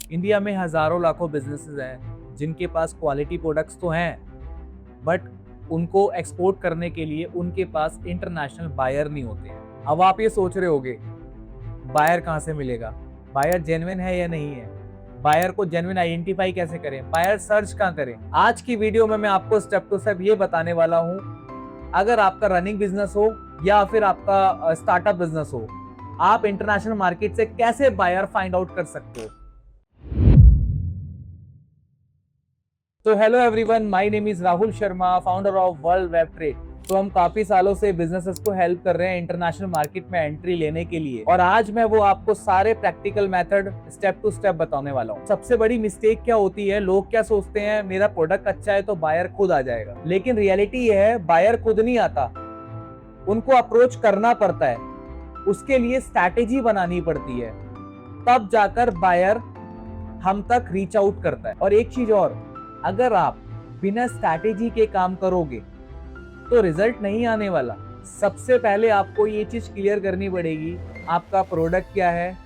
India में हजारों लाखों बिजनेसेस हैं जिनके पास क्वालिटी प्रोडक्ट्स तो हैं, बट उनको एक्सपोर्ट करने के लिए उनके पास इंटरनेशनल बायर नहीं होते हैं। अब आप ये सोच रहे होगे बायर कहाँ से मिलेगा, बायर जेन्युइन है या नहीं है, बायर को जेन्युइन आइडेंटिफाई कैसे करें, बायर सर्च कहाँ करें। आज की वीडियो में मैं आपको स्टेप टू स्टेप ये बताने वाला हूँ। अगर आपका रनिंग बिजनेस हो या फिर आपका स्टार्टअप बिजनेस हो, आप इंटरनेशनल मार्केट से कैसे बायर फाइंड आउट कर सकते हो। तो hello everyone, my name is Rahul Sharma, founder of world web trade. तो हम काफी सालों से बिजनेसेस को हेल्प कर रहे हैं इंटरनेशनल मार्केट में एंट्री लेने के लिए, और आज मैं वो आपको सारे practical method step to step बताने वाला हूँ। सबसे बड़ी मिस्टेक क्या होती है, लोग क्या सोचते हैं मेरा प्रोडक्ट अच्छा है तो बायर खुद आ जाएगा, लेकिन रियलिटी ये है बायर खुद नहीं आता, उनको अप्रोच करना पड़ता है, उसके लिए स्ट्रैटेजी बनानी पड़ती है, तब जाकर बायर हम तक रीच आउट करता है। और एक चीज और, अगर आप बिना स्ट्रैटेजी के काम करोगे तो रिजल्ट नहीं आने वाला। सबसे पहले आपको ये चीज क्लियर करनी पड़ेगी आपका प्रोडक्ट क्या है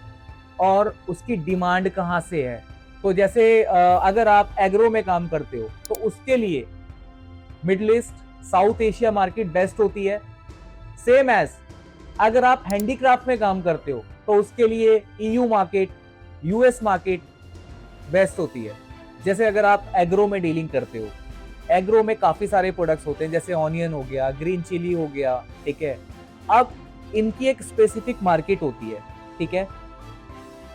और उसकी डिमांड कहाँ से है। तो जैसे अगर आप एग्रो में काम करते हो तो उसके लिए middle east, south Asia market best होती है। सेम एज अगर आप हैंडीक्राफ्ट में काम करते हो तो उसके लिए EU market, US market best होती है। जैसे अगर आप एग्रो में डीलिंग करते हो, एग्रो में काफी सारे प्रोडक्ट्स होते हैं, जैसे ऑनियन हो गया, ग्रीन चिली हो गया, ठीक है। अब इनकी एक स्पेसिफिक मार्केट होती है, ठीक है।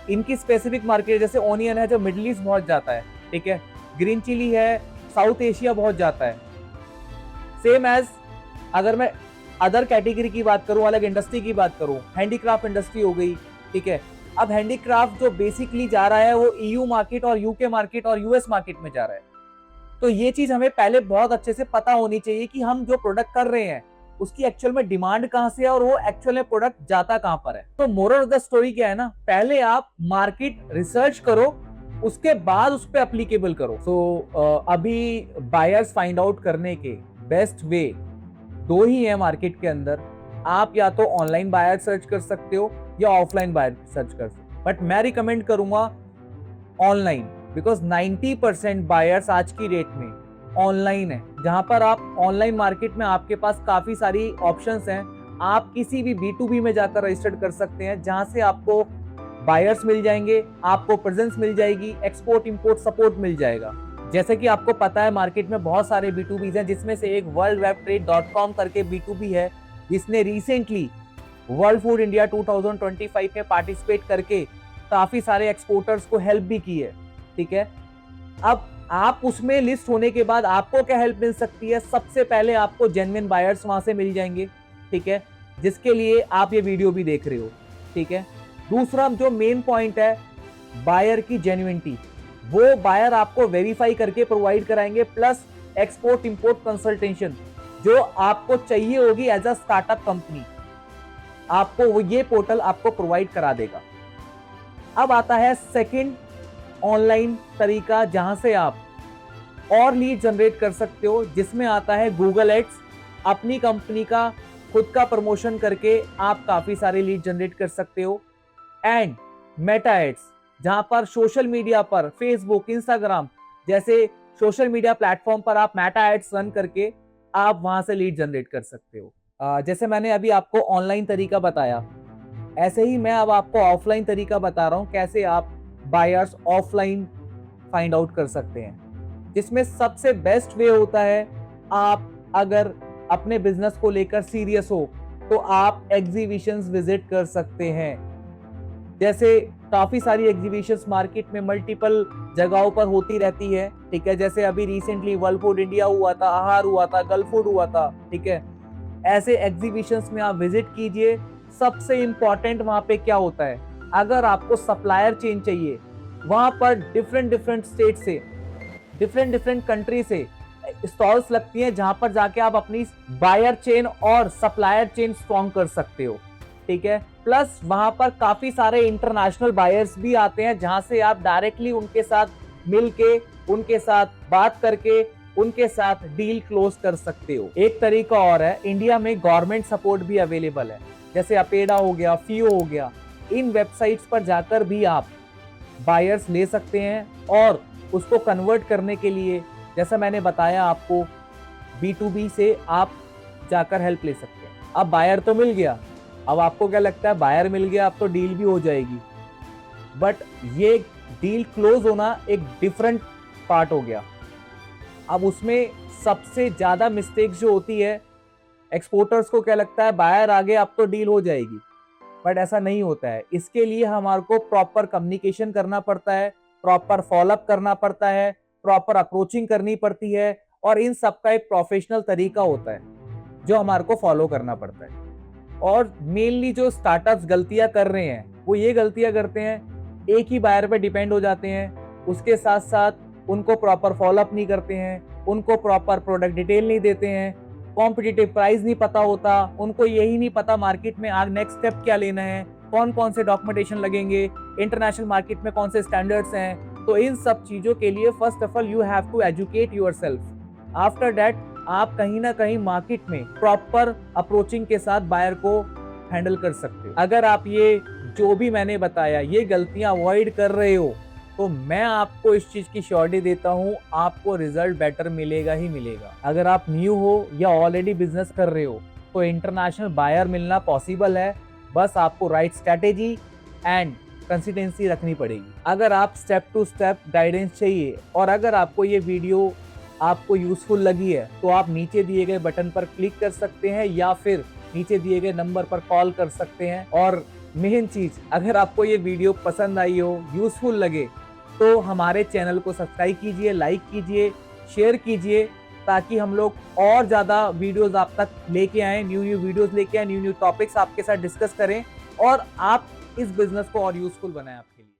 इनकी स्पेसिफिक मार्केट, जैसे ऑनियन है जो मिडिल ईस्ट बहुत जाता है, ठीक है। ग्रीन चिली है साउथ एशिया बहुत जाता है। सेम एज अगर मैं अदर कैटेगरी की बात करूं, अलग इंडस्ट्री की बात करूं, हैंडीक्राफ्ट इंडस्ट्री हो गई, ठीक है। अब हैंडीक्राफ्ट जो बेसिकली जा रहा है वो ईयू मार्केट और यूके मार्केट और यूएस मार्केट में जा रहा है। तो ये चीज हमें पहले बहुत अच्छे से पता होनी चाहिए कि हम जो प्रोडक्ट कर रहे हैं उसकी एक्चुअल में डिमांड कहां से है और वो एक्चुअल में प्रोडक्ट जाता कहां पर है। तो मोरल ऑफ द स्टोरी क्या है ना, पहले आप मार्केट रिसर्च करो, उसके बाद उस पर एप्लीकेबल करो। तो अभी बायर्स फाइंड आउट करने के बेस्ट वे दो ही है मार्केट के अंदर। आप या तो ऑनलाइन बायर सर्च कर सकते हो या ऑफलाइन बायर सर्च कर सकते हो, बट मैं रिकमेंड करूंगा ऑनलाइन, बिकॉज 90% बायर्स आज की डेट में ऑनलाइन है, जहां पर आप ऑनलाइन मार्केट में आपके पास काफी सारी ऑप्शंस हैं। आप किसी भी B2B में जाकर रजिस्टर कर सकते हैं, जहां से आपको बायर्स मिल जाएंगे, आपको प्रेजेंस मिल जाएगी, एक्सपोर्ट इंपोर्ट सपोर्ट मिल जाएगा। जैसे कि आपको पता है मार्केट में बहुत सारे B2B हैं, जिसमें से एक worldwebtrade.com करके B2B है, जिसने रिसेंटली वर्ल्ड फूड इंडिया 2025 में पार्टिसिपेट करके काफी सारे एक्सपोर्टर्स को हेल्प भी की है, ठीक है। अब आप उसमें लिस्ट होने के बाद आपको क्या हेल्प मिल सकती है, सबसे पहले आपको जेन्युइन बायर्स वहां से मिल जाएंगे, ठीक है, जिसके लिए आप ये वीडियो भी देख रहे हो, ठीक है। दूसरा जो मेन पॉइंट है बायर की जेन्युइनिटी, वो बायर आपको वेरीफाई करके प्रोवाइड कराएंगे, प्लस एक्सपोर्ट इंपोर्ट कंसल्टेशन जो आपको चाहिए होगी एज अ स्टार्टअप कंपनी, आपको वो ये पोर्टल आपको प्रोवाइड करा देगा। अब आता है सेकंड ऑनलाइन तरीका, जहां से आप और लीड जनरेट कर सकते हो, जिसमें आता है गूगल एड्स। अपनी कंपनी का खुद का प्रमोशन करके आप काफी सारे लीड जनरेट कर सकते हो। एंड मेटा एड्स, जहां पर सोशल मीडिया पर फेसबुक, इंस्टाग्राम जैसे सोशल मीडिया प्लेटफॉर्म पर आप मेटा एड्स रन करके आप वहां से लीड जनरेट कर सकते हो। जैसे मैंने अभी आपको ऑनलाइन तरीका बताया, ऐसे ही मैं अब आपको ऑफलाइन तरीका बता रहा हूं कैसे आप बायर्स ऑफलाइन फाइंड आउट कर सकते हैं, जिसमें सबसे बेस्ट वे होता है, आप अगर अपने बिजनेस को लेकर सीरियस हो तो आप एग्जीबिशंस विजिट कर सकते हैं। जैसे काफी सारी एग्जीबिशंस मार्केट में मल्टीपल जगहों पर होती रहती है, ठीक है। जैसे अभी रिसेंटली वर्ल्ड फूड इंडिया हुआ था, आहार हुआ था, गल्फ फूड हुआ था, ठीक है। ऐसे एग्जीबिशंस में आप विजिट कीजिए। सबसे इंपॉर्टेंट वहां पे क्या होता है, अगर आपको सप्लायर चेन चाहिए, वहां पर डिफरेंट डिफरेंट स्टेट से, डिफरेंट डिफरेंट कंट्री से स्टॉल्स लगती हैं, जहां पर जाके आप अपनी बायर चेन और सप्लायर चेन स्ट्रॉन्ग कर सकते हो, ठीक है। प्लस वहां पर काफी सारे इंटरनेशनल बायर्स भी आते हैं, जहां से आप डायरेक्टली उनके साथ मिलके, उनके साथ बात करके, उनके साथ डील क्लोज कर सकते हो। एक तरीका और है, इंडिया में गवर्नमेंट सपोर्ट भी अवेलेबल है, जैसे अपेडा हो गया, फियो हो गया। इन वेबसाइट्स पर जाकर भी आप बायर्स ले सकते हैं और उसको कन्वर्ट करने के लिए, जैसा मैंने बताया आपको, B2B से आप जाकर हेल्प ले सकते हैं। अब बायर तो मिल गया, अब आपको क्या लगता है, बायर मिल गया अब तो डील भी हो जाएगी, बट ये डील क्लोज होना एक डिफरेंट पार्ट हो गया। अब उसमें सबसे ज्यादा मिस्टेक जो होती है, एक्सपोर्टर्स को क्या लगता है बायर आ गया अब तो डील हो जाएगी, बट ऐसा नहीं होता है। इसके लिए हमारे को प्रॉपर कम्युनिकेशन करना पड़ता है, प्रॉपर फॉलोअप करना पड़ता है, प्रॉपर अप्रोचिंग करनी पड़ती है, और इन सब का एक प्रोफेशनल तरीका होता है जो हमारे को फॉलो करना पड़ता है। और मेनली जो स्टार्टअप्स गलतियां कर रहे हैं वो ये गलतियां करते हैं, एक ही बायर पे डिपेंड हो जाते हैं, उसके साथ साथ उनको प्रॉपर फॉलोअप नहीं करते हैं, उनको प्रॉपर प्रोडक्ट डिटेल नहीं देते हैं, कॉम्पिटिटिव प्राइस नहीं पता होता, उनको यही नहीं पता मार्केट में आगे नेक्स्ट स्टेप क्या लेना है, कौन कौन से डॉक्यूमेंटेशन लगेंगे, इंटरनेशनल मार्केट में कौन से स्टैंडर्ड्स हैं। तो इन सब चीजों के लिए first of all you have to educate yourself. After that आप कहीं ना कहीं मार्केट में प्रॉपर अप्रोचिंग के साथ बायर को हैंडल कर सकते हो। अगर आप ये जो भी मैंने बताया ये गलतियां अवॉइड कर रहे हो तो मैं आपको इस चीज की श्योरिटी देता हूं, आपको रिजल्ट बेटर मिलेगा ही मिलेगा। अगर आप न्यू हो या ऑलरेडी बिजनेस कर रहे हो तो इंटरनेशनल बायर मिलना पॉसिबल है, बस आपको राइट स्ट्रेटेजी एंड कंसिस्टेंसी रखनी पड़ेगी। अगर आप स्टेप टू स्टेप गाइडेंस चाहिए और अगर आपको ये वीडियो आपको यूजफुल लगी है तो आप नीचे दिए गए बटन पर क्लिक कर सकते हैं या फिर नीचे दिए गए नंबर पर कॉल कर सकते हैं। और मेन चीज, अगर आपको ये वीडियो पसंद आई हो, यूजफुल लगे, तो हमारे चैनल को सब्सक्राइब कीजिए, लाइक कीजिए, शेयर कीजिए, ताकि हम लोग और ज़्यादा वीडियोस आप तक लेके आए, न्यू वीडियोस लेके आए, न्यू टॉपिक्स आपके साथ डिस्कस करें और आप इस बिजनेस को और यूजफुल बनाएं आपके लिए।